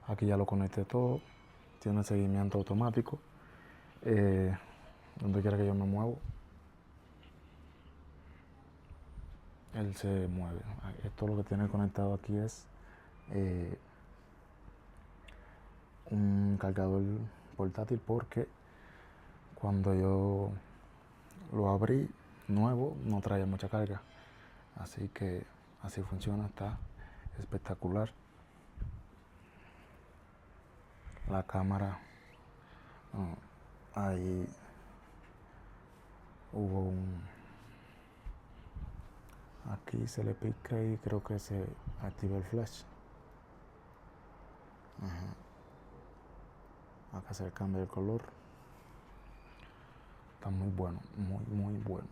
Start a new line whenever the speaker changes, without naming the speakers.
aquí ya lo conecté todo. Tiene seguimiento automático. Donde quiera que yo me muevo, él se mueve. Esto lo que tiene conectado aquí es un cargador portátil, porque cuando yo lo abrí nuevo no traía mucha carga, así que así funciona. Está espectacular. La cámara, ahí hubo aquí se le pica y creo que se activa el flash. Acá se le cambia el color. Está muy bueno, muy bueno.